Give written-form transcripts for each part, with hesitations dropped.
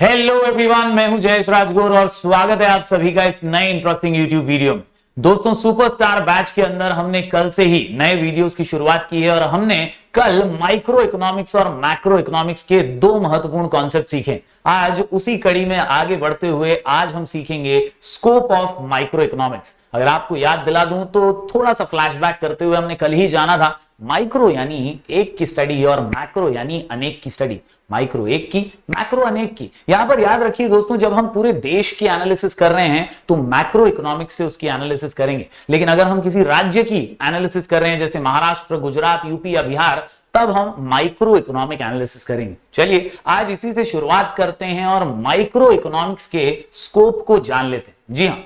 Hello everyone, मैं हूं जयेश राजगुरु और स्वागत है आप सभी का इस नए इंटरेस्टिंग यूट्यूब वीडियो में। दोस्तों, सुपरस्टार बैच के अंदर हमने कल से ही नए वीडियोस की शुरुआत की है और हमने कल माइक्रो इकोनॉमिक्स और मैक्रो इकोनॉमिक्स के दो महत्वपूर्ण कॉन्सेप्ट सीखे। आज उसी कड़ी में आगे बढ़ते हुए आज हम सीखेंगे स्कोप ऑफ माइक्रो इकोनॉमिक्स। अगर आपको याद दिला दूं तो थोड़ा सा फ्लैशबैक करते हुए हमने कल ही जाना था माइक्रो यानी एक की स्टडी और मैक्रो यानी अनेक की स्टडी। माइक्रो एक की, मैक्रो अनेक की। यहां पर याद रखिए दोस्तों, जब हम पूरे देश की एनालिसिस कर रहे हैं तो मैक्रो इकोनॉमिक्स से उसकी एनालिसिस करेंगे, लेकिन अगर हम किसी राज्य की एनालिसिस कर रहे हैं जैसे महाराष्ट्र, गुजरात, यूपी या बिहार, तब हम माइक्रो इकोनॉमिक एनालिसिस करेंगे। चलिए आज इसी से शुरुआत करते हैं और माइक्रो इकोनॉमिक्स के स्कोप को जान लेते हैं। जी हां,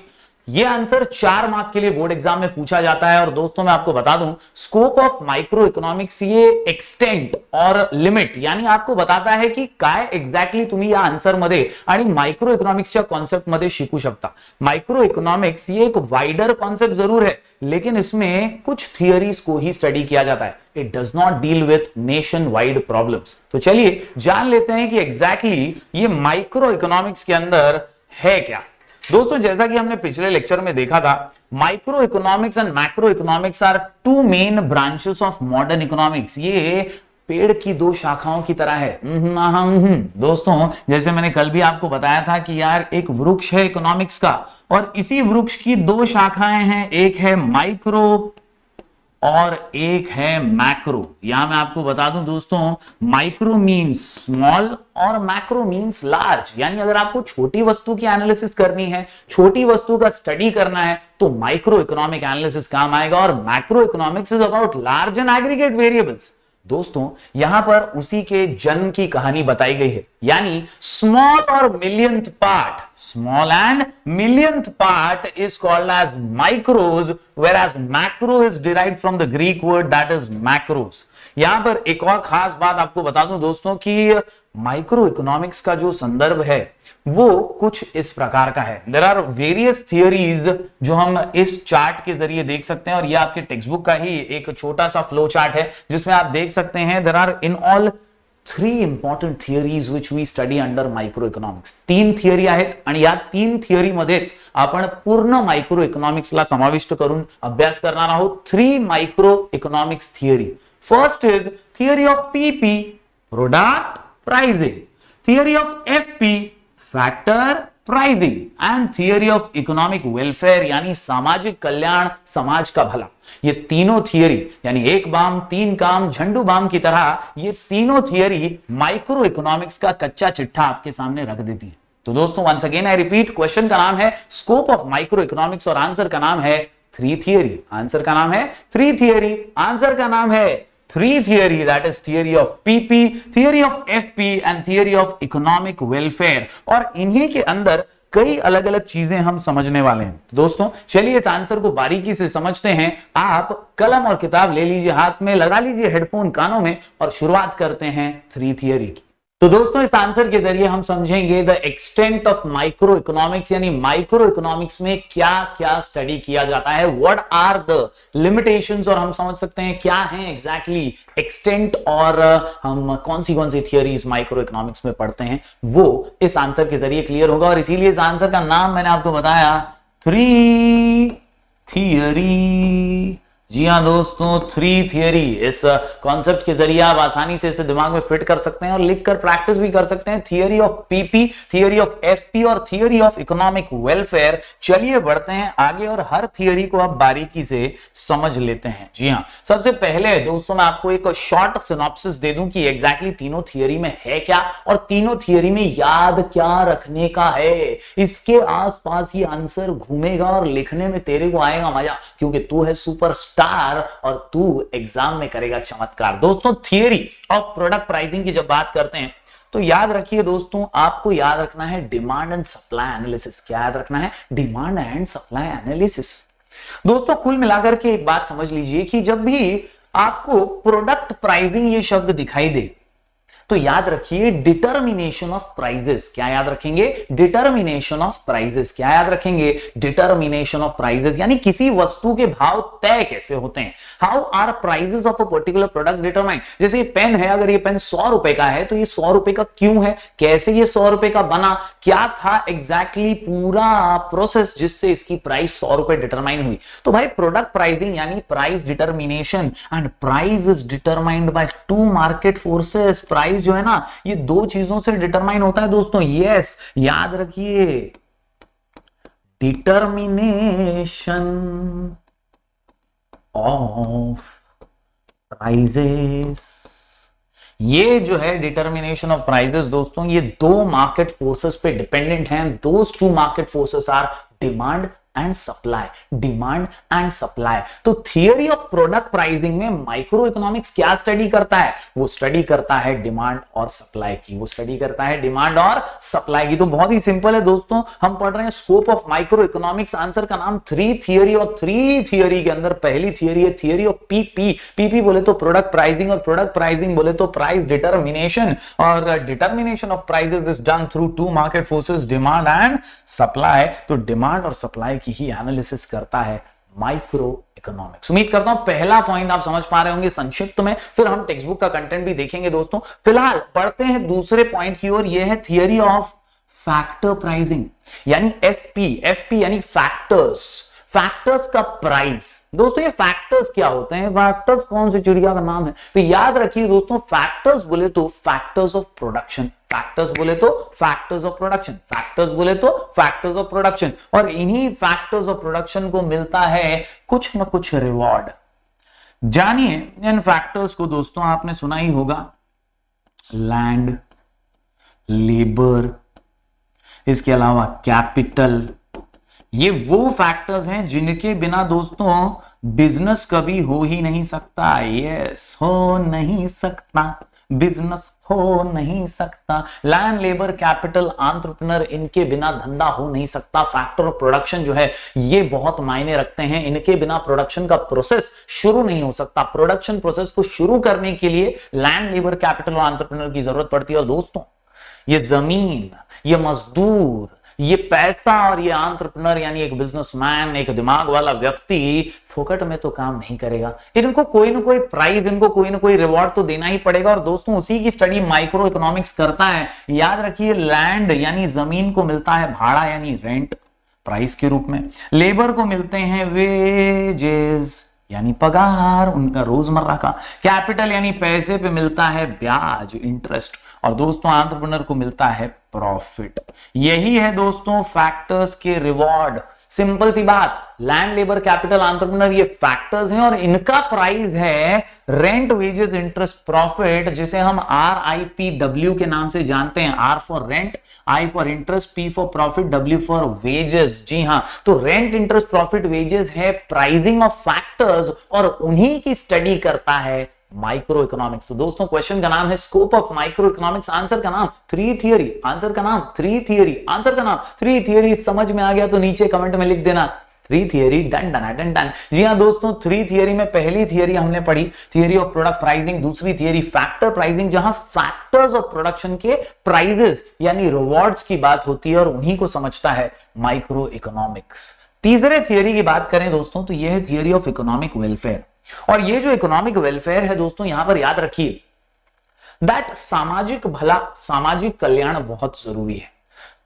यह आंसर 4 मार्क के लिए बोर्ड एग्जाम में पूछा जाता है और दोस्तों मैं आपको बता दूं, स्कोप ऑफ माइक्रो इकोनॉमिक्स ये एक्सटेंट और लिमिट यानी आपको बताता है की काय एक्झॅक्टली तुम्ही या आंसर मध्ये आणि माइक्रो इकोनॉमिक्सच्या कॉन्सेप्ट मध्ये शिकू शकता। माइक्रो इकोनॉमिक्स ये एक वाइडर कॉन्सेप्ट जरूर है, लेकिन इसमें कुछ थियरीज को ही स्टडी किया जाता है। It does not deal with nation wide problems. तो चलिए जान लेते हैं कि एग्जैक्टली ये माइक्रो इकोनॉमिक्स के अंदर है क्या। दोस्तों, जैसा कि हमने पिछले लेक्चर में देखा था, microeconomics and macroeconomics are two main branches of modern economics. ये पेड़ की दो शाखाओं की तरह है। दोस्तों, जैसे मैंने कल भी आपको बताया था कि यार एक वृक्ष है इकोनॉमिक्स का और इसी वृक्ष की दो शाखाएं हैं, एक है माइक्रो और एक है मैक्रो। यहां मैं आपको बता दूं दोस्तों, माइक्रो मीन्स स्मॉल और मैक्रो मीन्स लार्ज। यानी अगर आपको छोटी वस्तु की एनालिसिस करनी है, छोटी वस्तु का स्टडी करना है, तो माइक्रो इकोनॉमिक एनालिसिस काम आएगा। और macro economics is about large and aggregate variables. दोस्तों, यहां पर उसी के जन्म की कहानी बताई गई है, यानी स्मॉल और millionth part, small and millionth part is called as micros, whereas macro is derived from the Greek word that is macros। यहां पर एक और खास बात आपको बता दूं दोस्तों कि माइक्रो इकोनॉमिक्स का जो संदर्भ है वो कुछ इस प्रकार का है। देयर आर वेरियस थियरीज जो हम इस चार्ट के जरिए देख सकते हैं और ये आपके टेक्स्ट बुक का ही एक छोटा सा फ्लो चार्ट है जिसमें आप देख सकते हैं there are in all 3 important theories which we study under microeconomics। 3 theory आहेत आणि या 3 थिअरी मध्येच आपण पूर्ण मायक्रो इकॉनॉमिक्सला समाविष्ट करून अभ्यास करणार आहोत। 3 micro economics theory. First is theory of PP, product pricing, theory of FP, factor pricing and theory of economic welfare यानी सामाजिक कल्याण, समाज का भला। ये तीनों थियरी यानी एक बाम तीन काम, झंडू बाम की तरह ये तीनों थियरी माइक्रो इकोनॉमिक्स का कच्चा चिट्ठा आपके सामने रख देती है। तो दोस्तों once again I repeat, question का नाम है स्कोप ऑफ माइक्रो इकोनॉमिक्स और आंसर का नाम है 3 थियरी। आंसर का नाम है 3 थियरी, आंसर का नाम है 3 theory, that is theory of PP, theory of FP and theory of economic welfare। और इन्हीं के अंदर कई अलग अलग चीजें हम समझने वाले हैं। दोस्तों चलिए इस आंसर को बारीकी से समझते हैं। आप कलम और किताब ले लीजिए हाथ में, लगा लीजिए हेडफोन कानों में और शुरुआत करते हैं 3 थियरी की। तो दोस्तों इस आंसर के जरिए हम समझेंगे the extent of micro economics यानी माइक्रो इकोनॉमिक्स में क्या क्या स्टडी किया जाता है, व्हाट आर द लिमिटेशंस, और हम समझ सकते हैं क्या है एग्जैक्टली एक्सटेंट और हम कौन सी थियरीज माइक्रो इकोनॉमिक्स में पढ़ते हैं, वो इस आंसर के जरिए क्लियर होगा। और इसीलिए इस आंसर का नाम मैंने आपको बताया 3 थियरी। जी हां दोस्तों, 3 थियरी। इस कॉन्सेप्ट के जरिए आप आसानी से इसे दिमाग में फिट कर सकते हैं और लिखकर प्रैक्टिस भी कर सकते हैं। Theory of PP, theory of FP और थियरी ऑफ इकोनॉमिक वेलफेयर। चलिए बढ़ते हैं आगे और हर थियरी को आप बारीकी से समझ लेते हैं। जी हां, सबसे पहले दोस्तों मैं आपको एक शॉर्ट सिनॉप्सिस दे दूं कि एग्जैक्टली तीनों थियरी में है क्या और तीनों थियरी में याद क्या रखने का है। इसके आसपास ही आंसर घूमेगा और लिखने में तेरे को आएगा मजा, क्योंकि तू है सुपर और तू एग्जाम में करेगा चमत्कार। दोस्तों थियरी ऑफ प्रोडक्ट प्राइसिंग की जब बात करते हैं तो याद रखिए दोस्तों, आपको याद रखना है डिमांड एंड सप्लाई एनालिसिस। क्या याद रखना है? Demand and supply analysis. दोस्तों कुल मिलाकर के एक बात समझ लीजिए कि जब भी आपको प्रोडक्ट प्राइसिंग ये शब्द दिखाई दे तो याद रखिए डिटर्मिनेशन ऑफ प्राइजेस। क्या याद रखेंगे? Determination of prices. क्या याद रखेंगे? डिटर्मिनेशन ऑफ प्राइजेस, यानी किसी वस्तु के भाव तय कैसे होते हैं। How are prices of a particular product determined. जैसे ये पेन है, अगर ये पेन 100 रुपए का है तो ये 100 रुपए का क्यों है, कैसे ये 100 रुपए का बना, क्या था एग्जैक्टली पूरा प्रोसेस जिससे इसकी प्राइस 100 रुपए डिटरमाइन हुई। तो भाई प्रोडक्ट प्राइसिंग यानी price determination, and price is determined by two market forces. Price जो है ना, ये दो चीजों से डिटरमाइन होता है दोस्तों। यस, याद रखिए, डिटर्मिनेशन ऑफ प्राइजेस। ये जो है डिटर्मिनेशन ऑफ प्राइजेस दोस्तों, ये दो मार्केट फोर्सेस पे डिपेंडेंट हैं। Those two market forces are demand and supply. Demand and supply. तो थियरी ऑफ प्रोडक्ट प्राइसिंग में माइक्रो इकोनॉमिक्स क्या स्टडी करता है? वो स्टडी करता है डिमांड और सप्लाई की। वो स्टडी करता है डिमांड और सप्लाई की। तो बहुत ही सिंपल है दोस्तों, हम पढ़ रहे हैं scope of micro economics. Answer का नाम थ्री थियरी, और थ्री थियरी के अंदर पहली थियरी है थियरी ऑफ पीपी। पीपी बोले तो प्रोडक्ट प्राइसिंग, और प्रोडक्ट प्राइसिंग बोले तो प्राइस डिटर्मिनेशन। और determination of prices is done through two market forces, demand and supply. तो डिमांड और सप्लाई की ही एनालिसिस करता है माइक्रो इकोनॉमिक्स। उम्मीद करता हूं पहला पॉइंट आप समझ पा रहे होंगे संक्षिप्त में, फिर हम टेक्स्ट बुक का कंटेंट भी देखेंगे दोस्तों। फिलहाल बढ़ते हैं दूसरे पॉइंट की ओर, यह है थियरी ऑफ फैक्टर प्राइसिंग, यानी एफपी। एफपी यानी फैक्टर्स। फैक्टर्स का प्राइस। दोस्तों ये फैक्टर्स क्या होते हैं? फैक्टर्स कौन सी चिड़िया का नाम है? तो याद रखिए दोस्तों, फैक्टर्स बोले तो फैक्टर्स ऑफ प्रोडक्शन। फैक्टर्स बोले तो फैक्टर्स ऑफ प्रोडक्शन। फैक्टर्स बोले तो फैक्टर्स ऑफ प्रोडक्शन। और इन्हीं फैक्टर्स ऑफ प्रोडक्शन को मिलता है कुछ ना कुछ रिवॉर्ड। जानिए इन फैक्टर्स को दोस्तों, आपने सुना ही होगा, लैंड, लेबर, इसके अलावा कैपिटल। ये वो फैक्टर्स हैं जिनके बिना दोस्तों बिजनेस कभी हो ही नहीं सकता। यस, हो नहीं सकता, बिजनेस हो नहीं सकता। लैंड, लेबर, कैपिटल, एंटरप्रेन्योर, इनके बिना धंधा हो नहीं सकता। फैक्टर ऑफ प्रोडक्शन जो है ये बहुत मायने रखते हैं। इनके बिना प्रोडक्शन का प्रोसेस शुरू नहीं हो सकता। प्रोडक्शन प्रोसेस को शुरू करने के लिए लैंड, लेबर, कैपिटल और एंटरप्रेन्योर की जरूरत पड़ती है। और दोस्तों ये जमीन, ये मजदूर, ये पैसा और ये एंटरप्रेन्योर यानी एक बिजनेसमैन, एक दिमाग वाला व्यक्ति फोकट में तो काम नहीं करेगा। इनको कोई ना कोई प्राइस, इनको कोई ना कोई रिवॉर्ड तो देना ही पड़ेगा। और दोस्तों उसी की स्टडी माइक्रो इकोनॉमिक्स करता है। याद रखिए, लैंड यानी जमीन को मिलता है भाड़ा यानी रेंट, प्राइस के रूप में। लेबर को मिलते हैं वेजेस यानी पगार, उनका रोजमर्रा का। कैपिटल यानी पैसे पे मिलता है ब्याज, इंटरेस्ट। और दोस्तों एंटरप्रेन्योर को मिलता है प्रॉफिट। यही है दोस्तों फैक्टर्स के रिवॉर्ड। सिंपल सी बात, लैंड, लेबर, कैपिटल, एंटरप्रेन्योर ये फैक्टर्स हैं और इनका प्राइस है रेंट, वेजेस, इंटरेस्ट, प्रॉफिट, जिसे हम RIPW के नाम से जानते हैं। R for rent, I for interest, P for profit, W for wages. जी हां, तो रेंट, इंटरेस्ट, प्रॉफिट, वेजेस है प्राइसिंग ऑफ फैक्टर्स, और उन्हीं की स्टडी करता है माइक्रो इकोनॉमिक्स। तो दोस्तों क्वेश्चन का नाम है scope of micro economics, answer का नाम थ्री थियरी। आंसर का नाम थ्री थियरी। आंसर का नाम थ्री थियरी। समझ में आ गया तो नीचे कमेंट में लिख देना three theory. Done done done done. जी हां दोस्तों, थ्री थियरी में पहली थियरी हमने पढ़ी थियरी ऑफ प्रोडक्ट प्राइसिंग, दूसरी थियरी फैक्टर प्राइसिंग, जहां फैक्टर्स ऑफ प्रोडक्शन के प्राइजेस यानी रिवॉर्ड्स की बात होती है, और उन्हीं को समझता है माइक्रो इकोनॉमिक्स। तीसरे थियरी की बात करें दोस्तों तो यह है थियरी ऑफ इकोनॉमिक वेलफेयर। और ये जो इकोनॉमिक वेलफेयर है दोस्तों, यहां पर याद रखिए दैट सामाजिक भला, सामाजिक कल्याण बहुत जरूरी है।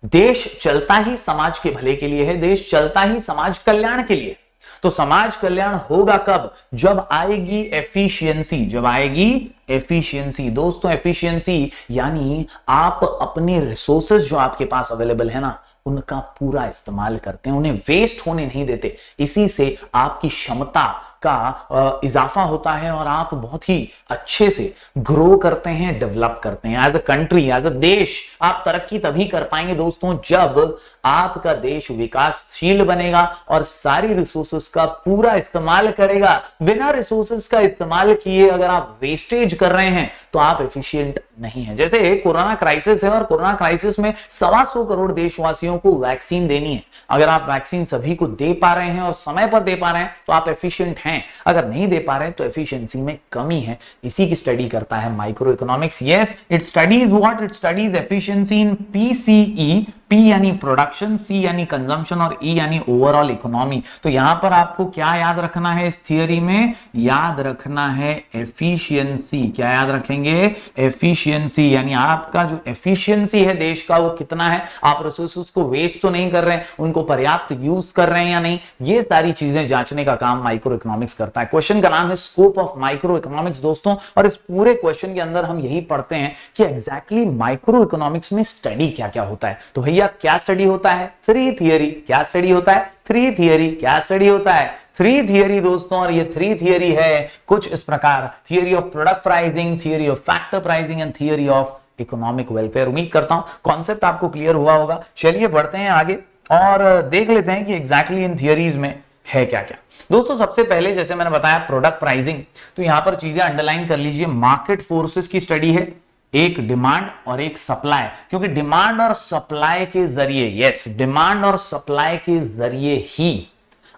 देश चलता ही समाज के भले के लिए है, देश चलता ही समाज कल्याण के लिए। तो समाज कल्याण होगा कब? जब आएगी एफिशिएंसी। जब आएगी एफिशिएंसी। दोस्तों एफिशिएंसी यानी आप अपने रिसोर्सेज जो आपके पास अवेलेबल है ना, उनका पूरा इस्तेमाल करते हैं, उन्हें वेस्ट होने नहीं देते। इसी से आपकी क्षमता का इजाफा होता है और आप बहुत ही अच्छे से ग्रो करते हैं, डेवलप करते हैं। As a country, as a देश आप तरक्की तभी कर पाएंगे दोस्तों जब आपका देश विकासशील बनेगा और सारी रिसोर्सेस का पूरा इस्तेमाल करेगा। बिना रिसोर्सेस का इस्तेमाल किए अगर आप वेस्टेज कर रहे हैं तो आप एफिशिएंट नहीं है। जैसे कोरोना क्राइसिस है और कोरोना क्राइसिस में 125 करोड़ देशवासियों को वैक्सीन देनी है। अगर आप वैक्सीन सभी को दे पा रहे हैं और समय पर दे पा रहे हैं तो आप एफिशिएंट हैं। हैं, अगर नहीं दे पा रहे तो एफिशिएंसी में कमी है, इसी की स्टडी करता है micro economics. Yes, it studies what, it studies efficiency in PCE, P यानी प्रोडक्शन, सी यानी कंजम्पशन और ई यानी ओवरऑल इकोनॉमी। तो यहां पर आपको क्या याद रखना है इस थियरी में, याद रखना है एफिशिएंसी। क्या याद रखेंगे, एफिशिएंसी, यानी आपका जो एफिशिएंसी है देश का वो कितना है, आप रिसोर्सेज को वेस्ट तो नहीं कर रहे हैं, उनको पर्याप्त यूज कर रहे हैं या नहीं, ये सारी चीजें जांचने का काम माइक्रो इकोनॉमिक्स करता है। क्वेश्चन का नाम है स्कोप ऑफ माइक्रो इकोनॉमिक्स दोस्तों, और इस पूरे क्वेश्चन के अंदर हम यही पढ़ते हैं कि एग्जैक्टली माइक्रो इकोनॉमिक्स में स्टडी क्या क्या होता है। तो भैया क्या स्टडी होता है, थ्री थियरी। क्या स्टडी होता है, थ्री थियरी। क्या स्टडी होता है, थ्री थियरी दोस्तों, और ये थ्री थियरी है कुछ इस प्रकार, theory of product pricing, theory of factor pricing and theory of economic welfare. उम्मीद करता हूं कॉन्सेप्ट आपको क्लियर हुआ होगा। चलिए बढ़ते हैं आगे और देख लेते हैं कि एग्जैक्टली इन थियरीज में है क्या क्या। दोस्तों सबसे पहले जैसे मैंने बताया प्रोडक्ट प्राइसिंग, तो यहां पर चीजें अंडरलाइन कर लीजिए। मार्केट फोर्सेस की स्टडी है, एक डिमांड और एक सप्लाई, क्योंकि डिमांड और सप्लाई के जरिए, यस, डिमांड और सप्लाई के जरिए ही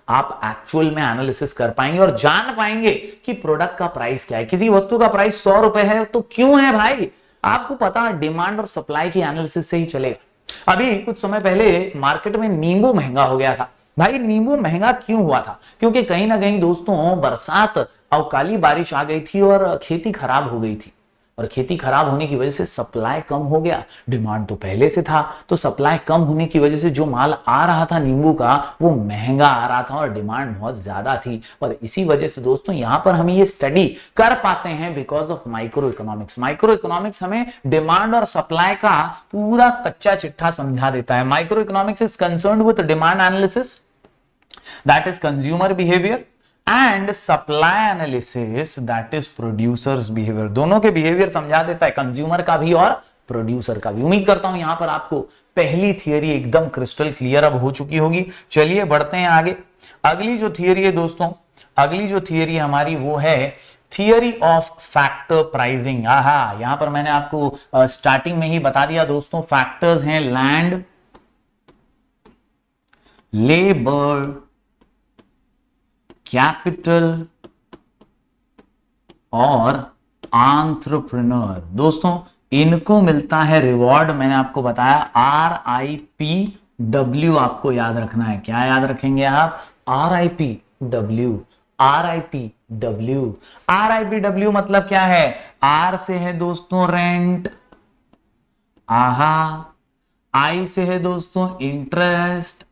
आप एक्चुअल में एनालिसिस कर पाएंगे और जान पाएंगे कि प्रोडक्ट का प्राइस क्या है। किसी वस्तु का प्राइस 100 रुपए है तो क्यों है भाई, आपको पता है डिमांड और सप्लाई की एनालिसिस से ही चलेगा। अभी कुछ समय पहले मार्केट में नींबू महंगा हो गया था। भाई नींबू महंगा क्यों हुआ था, क्योंकि कहीं ना कहीं दोस्तों बरसात, अवकाली बारिश आ गई थी और खेती खराब हो गई थी, और खेती खराब होने की वजह से सप्लाई कम हो गया। डिमांड तो पहले से था, तो सप्लाई कम होने की वजह से जो माल आ रहा था नींबू का वो महंगा आ रहा था और डिमांड बहुत ज्यादा थी। और इसी वजह से दोस्तों यहां पर हम ये स्टडी कर पाते हैं because of micro economics. Micro economics हमें डिमांड और सप्लाई का पूरा कच्चा चिट्ठा समझा देता है। Micro economics is concerned with demand analysis, that is consumer behaviour, and supply analysis that is producers behaviour. दोनों के बिहेवियर समझा देता है, कंज्यूमर का भी और प्रोड्यूसर का भी। उम्मीद करता हूं यहां पर आपको पहली थियरी एकदम क्रिस्टल क्लियर अब हो चुकी होगी। चलिए बढ़ते हैं आगे। अगली जो थियरी है दोस्तों, अगली जो थियरी हमारी वो है थियरी ऑफ फैक्टर प्राइसिंग। यहां पर मैंने आपको स्टार्टिंग में ही बता दिया दोस्तों, फैक्टर्स हैं लैंड, लेबर, कैपिटल और एंटरप्रेन्योर। दोस्तों इनको मिलता है रिवॉर्ड, मैंने आपको बताया RIPW, आपको याद रखना है। क्या याद रखेंगे आप, RIPW। RIPW, RIPW मतलब क्या है, R से है दोस्तों रेंट, I से है दोस्तों इंटरेस्ट,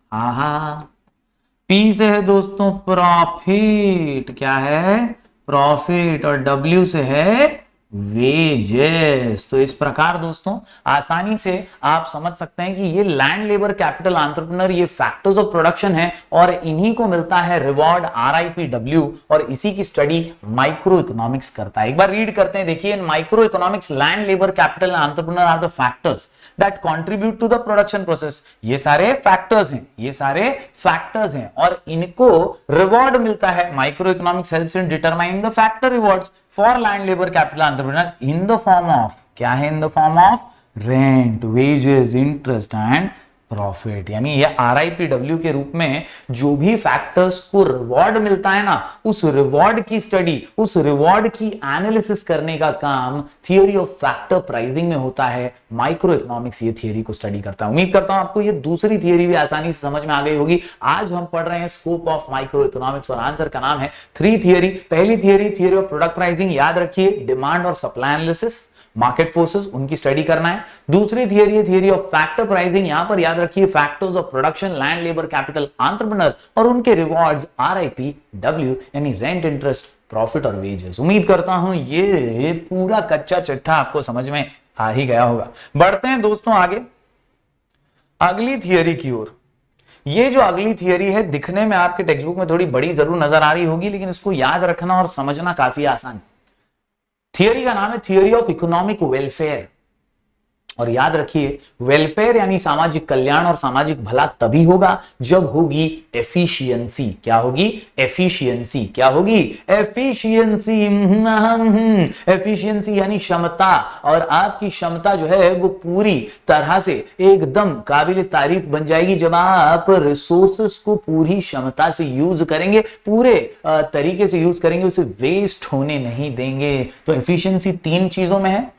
P से है दोस्तों प्रॉफिट, क्या है, प्रॉफिट, और W से है वेजेस। तो इस प्रकार दोस्तों आसानी से आप समझ सकते हैं कि ये लैंड, लेबर, कैपिटल, एंटरप्रेन्योर, ये फैक्टर्स ऑफ प्रोडक्शन है और इन्हीं को मिलता है रिवॉर्ड RIPW, और इसी की स्टडी माइक्रो इकोनॉमिक्स करता है। एक बार रीड करते हैं, देखिए in microeconomics land, labour, capital and entrepreneur are the factors that contribute to the production process. ये सारे फैक्टर्स हैं, ये सारे फैक्टर्स हैं और इनको रिवॉर्ड मिलता है। Micro economics helps in determining the factor rewards for land, labour, capital, entrepreneur in the form of, क्या है, in the form of rent, wages, interest and profit. यानी ये RIPW के रूप में जो भी फैक्टर्स को रिवॉर्ड मिलता है ना, उस रिवॉर्ड की स्टडी, उस रिवॉर्ड की एनालिसिस करने का काम थियरी ऑफ फैक्टर प्राइसिंग में होता है। माइक्रो इकोनॉमिक्स ये थियरी को स्टडी करता है। उम्मीद करता हूं आपको ये दूसरी थियरी भी आसानी से समझ में आ गई होगी। आज हम पढ़ रहे हैं स्कोप ऑफ माइक्रो इकोनॉमिक्स और आंसर का नाम है थ्री थियरी। पहली theory, theory of product pricing, याद रखिए डिमांड और सप्लाई एनालिसिस, मार्केट फोर्सेस, उनकी स्टडी करना है। दूसरी थियरी है थियरी ऑफ फैक्टर प्राइसिंग, यहां पर याद रखिए factors of production, land, labour, capital, entrepreneur और उनके रिवॉर्ड्स RIPW, यानी रेंट, इंटरेस्ट, प्रॉफिट और वेजेस। उम्मीद करता हूं ये पूरा कच्चा चिट्ठा आपको समझ में आ ही गया होगा। बढ़ते हैं दोस्तों आगे अगली थियरी की ओर। ये जो अगली थियरी है दिखने में आपके टेक्स्ट बुक में थोड़ी बड़ी जरूर नजर आ रही होगी, लेकिन इसको याद रखना और समझना काफी आसान है। थियरी का नाम है थियरी ऑफ इकोनॉमिक वेलफेयर। और याद रखिए वेलफेयर यानी सामाजिक कल्याण और सामाजिक भला तभी होगा जब होगी एफिशिएंसी। क्या होगी? एफिशिएंसी। क्या होगी? एफिशिएंसी। एफिशिएंसी यानी क्षमता, और आपकी क्षमता जो है वो पूरी तरह से एकदम काबिल तारीफ बन जाएगी जब आप रिसोर्सेस को पूरी क्षमता से यूज करेंगे, पूरे तरीके से यूज करेंगे, उसे वेस्ट होने नहीं देंगे। तो एफिशिएंसी 3 चीजों में है।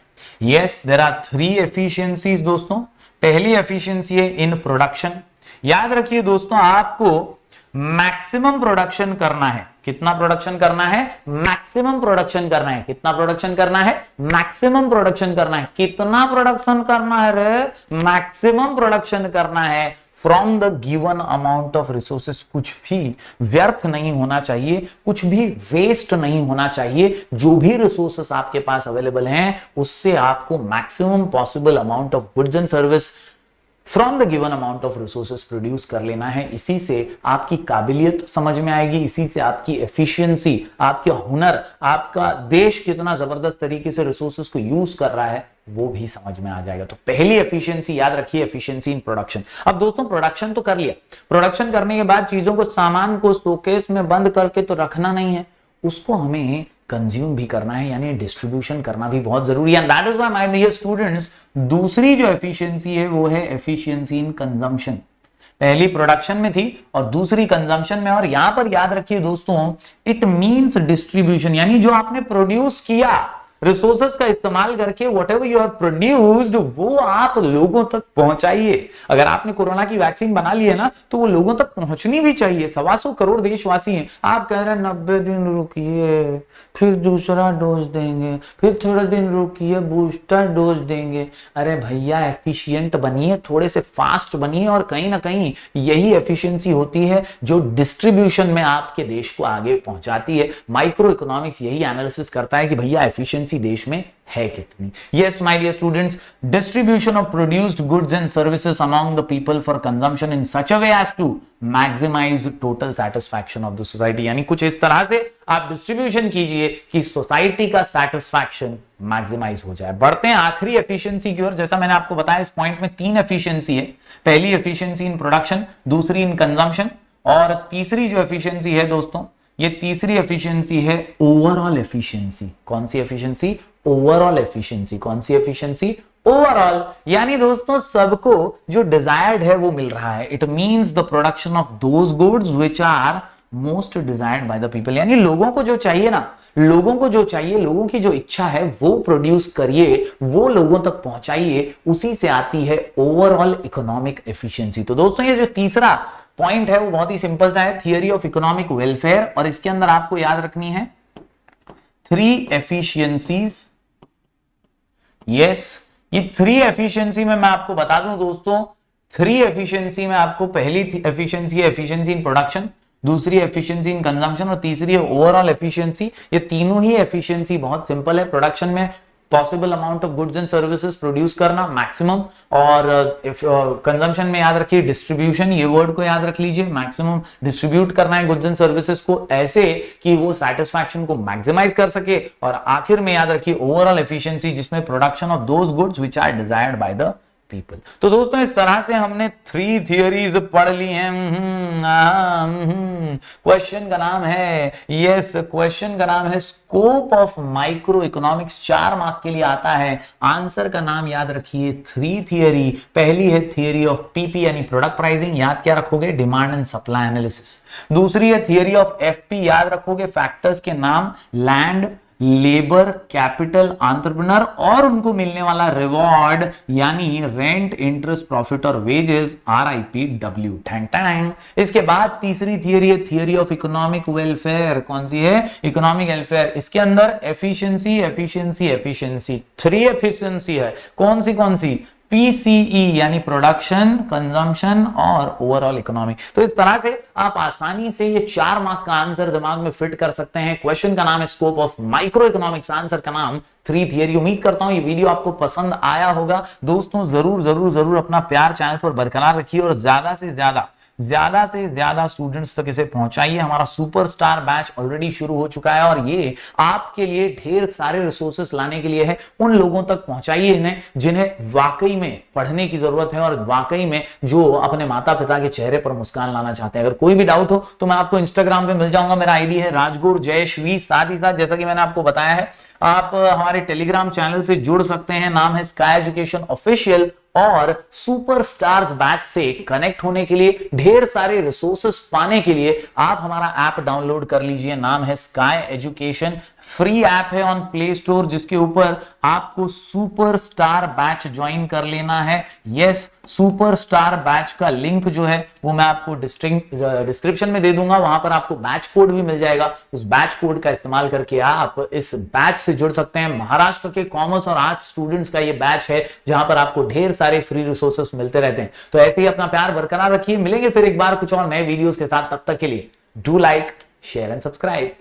यस, देयर आर 3 एफिशिएंसीज दोस्तों। पहली एफिशिएंसी है इन प्रोडक्शन। याद रखिए दोस्तों, आपको मैक्सिमम प्रोडक्शन करना है। कितना प्रोडक्शन करना है? मैक्सिमम प्रोडक्शन करना है। कितना प्रोडक्शन करना है? मैक्सिमम प्रोडक्शन करना है। कितना प्रोडक्शन करना है रे? मैक्सिमम प्रोडक्शन करना है from the given amount of resources. कुछ भी व्यर्थ नहीं होना चाहिए, कुछ भी वेस्ट नहीं होना चाहिए। जो भी रिसोर्सेस आपके पास अवेलेबल हैं उससे आपको maximum possible amount of goods and service from the given amount of resources produce कर लेना है। इसी से आपकी काबिलियत समझ में आएगी, इसी से आपकी एफिशिएंसी, आपका हुनर, आपका देश कितना जबरदस्त तरीके से रिसोर्सेस को यूज कर रहा है वो भी समझ में आ जाएगा। तो पहली एफिशिएंसी याद रखिए, एफिशिएंसी इन प्रोडक्शन। अब दोस्तों प्रोडक्शन तो कर लिया, प्रोडक्शन करने के बाद चीजों को, सामान को शोकेस में बंद करके तो रखना नहीं है, उसको हमें कंज्यूम भी करना है, यानी डिस्ट्रीब्यूशन करना भी बहुत जरूरी है। That is why my dear students, दूसरी जो एफिशिएंसी है वो है एफिशिएंसी इन कंजम्पशन। पहली प्रोडक्शन में थी और दूसरी कंजम्पशन में। और यहां पर याद रखिए दोस्तों, इट मींस डिस्ट्रीब्यूशन, यानी जो आपने प्रोड्यूस किया रिसोर्सेस का इस्तेमाल करके, what ever you have produced, वो आप लोगों तक पहुंचाइए। अगर आपने कोरोना की वैक्सीन बना ली है ना, तो वो लोगों तक पहुंचनी भी चाहिए। 125 करोड़ देशवासी हैं, आप कह रहे हैं 90 दिन रुकिए फिर दूसरा डोज देंगे, फिर थोड़ा दिन रुकिए बूस्टर डोज देंगे। अरे भैया एफिशिएंट बनिए, थोड़े से फास्ट बनिए, और कहीं ना कहीं यही एफिशिएंसी होती है जो डिस्ट्रीब्यूशन में आपके देश को आगे पहुंचाती है। माइक्रो इकोनॉमिक्स यही एनालिसिस करता है कि भैया एफिशिएंसी देश में है कितनी। Yes my dear students, distribution of produced goods and services among the people for consumption in such a way as to maximise total satisfaction of the society. यानी कुछ इस तरह से आप डिस्ट्रीब्यूशन कीजिए कि सोसाइटी का सैटिस्फैक्शन मैक्सिमाइज हो जाए। बढ़ते हैं आखिरी एफिशिएंसी की ओर। जैसा मैंने आपको बताया इस पॉइंट में 3 एफिशिएंसी है। पहली एफिशिएंसी इन प्रोडक्शन, दूसरी इन कंजम्पशन, और तीसरी जो एफिशिएंसी है दोस्तों, ये तीसरी एफिशिएंसी है ओवरऑल एफिशिएंसी। कौन सी एफिशिएंसी? Overall efficiency. कौन सी एफिशिएंसी? ओवरऑल। यानी दोस्तों सबको जो डिजायर्ड है वो मिल रहा है। It means the production of those goods which are most desired by the people. यानी लोगों को जो चाहिए ना, लोगों को जो चाहिए, लोगों की जो इच्छा है वो प्रोड्यूस करिए, वो लोगों तक पहुंचाइए, उसी से आती है ओवरऑल इकोनॉमिक एफिशिएंसी। तो दोस्तों ये जो तीसरा पॉइंट है वो बहुत ही सिंपल सा है, थियरी ऑफ इकोनॉमिक वेलफेयर, और इसके अंदर आपको याद रखनी है 3 एफिशिएंसीज। यस, ये 3 एफिशिएंसी में मैं आपको बता दूं दोस्तों, 3 एफिशिएंसी में आपको पहली एफिशिएंसी है एफिशिएंसी इन प्रोडक्शन, दूसरी एफिशिएंसी इन कंजम्पशन, और तीसरी है ओवरऑल एफिशिएंसी। ये तीनों ही एफिशिएंसी बहुत सिंपल है। प्रोडक्शन में possible amount of goods and services produce करना मैक्सिमम, और कंजम्पशन में याद रखिए डिस्ट्रीब्यूशन, ये वर्ड को याद रख लीजिए, मैक्सिमम डिस्ट्रीब्यूट करना है गुड्स एंड सर्विसेज को ऐसे कि वो सेटिस्फैक्शन को मैक्सिमाइज कर सके, और आखिर में याद रखिए ओवरऑल एफिशिएंसी जिसमें production of those goods which are desired by the people. तो दोस्तों इस तरह से हमने 3 थियरीज पढ़ ली हैं। क्वेश्चन का नाम है, यस क्वेश्चन का नाम है scope of micro economics, 4 mark के लिए आता है। आंसर का नाम याद रखिए 3 थियरी। पहली है थियरी ऑफ पीपी यानी प्रोडक्ट प्राइसिंग, याद क्या रखोगे? Demand and supply analysis. दूसरी है थियरी ऑफ एफपी, याद रखोगे फैक्टर्स के नाम लैंड, लेबर, कैपिटल, एंटरप्रेन्योर और उनको मिलने वाला रिवॉर्ड यानी रेंट, इंटरेस्ट, प्रॉफिट और वेजेस, RIPW। इसके बाद तीसरी थियरी है थियरी ऑफ इकोनॉमिक वेलफेयर। कौन सी है? Economic welfare. इसके अंदर एफिशिएंसी एफिशिएंसी एफिशिएंसी 3 एफिशिएंसी है। कौन सी? PCE यानी प्रोडक्शन, कंजम्पशन और ओवरऑल इकोनॉमी। तो इस तरह से आप आसानी से ये 4 मार्क का आंसर दिमाग में फिट कर सकते हैं। क्वेश्चन का नाम है scope of micro economics, answer का नाम 3 थियरी। उम्मीद करता हूं ये वीडियो आपको पसंद आया होगा। दोस्तों जरूर जरूर जरूर अपना प्यार चैनल पर बरकरार रखिए और ज्यादा से ज्यादा ज्यादा से ज्यादा स्टूडेंट्स तक इसे पहुंचाइए। हमारा सुपरस्टार बैच ऑलरेडी शुरू हो चुका है और ये आपके लिए ढेर सारे रिसोर्सेस लाने के लिए है। उन लोगों तक पहुंचाइए इन्हें जिन्हें वाकई में पढ़ने की जरूरत है और वाकई में जो अपने माता पिता के चेहरे पर मुस्कान लाना चाहते हैं। अगर कोई भी डाउट हो तो मैं आपको इंस्टाग्राम पे मिल जाऊंगा, मेरा आईडी है राजगुरु जयश्वी। साथ ही साथ जैसा कि मैंने आपको बताया है, आप हमारे टेलीग्राम चैनल से जुड़ सकते हैं, नाम है स्काई एजुकेशन ऑफिशियल। और सुपरस्टार्स बैच से कनेक्ट होने के लिए, ढेर सारे रिसोर्सेस पाने के लिए आप हमारा ऐप डाउनलोड कर लीजिए, नाम है स्काई एजुकेशन। फ्री ऐप है ऑन प्ले स्टोर, जिसके ऊपर आपको सुपरस्टार बैच ज्वाइन कर लेना है। यस, सुपरस्टार बैच का लिंक जो है वो मैं आपको डिस्क्रिप्शन में दे दूंगा, वहां पर आपको बैच कोड भी मिल जाएगा। उस बैच कोड का इस्तेमाल करके आप इस बैच से जुड़ सकते हैं। महाराष्ट्र के कॉमर्स और आर्ट्स स्टूडेंट्स का ये बैच है जहां पर आपको ढेर सारे फ्री रिसोर्सेस मिलते रहते हैं। तो ऐसे ही अपना प्यार बरकरार रखिए। मिलेंगे फिर एक बार कुछ और नए वीडियोस के साथ, तब तक के लिए do like, share and subscribe.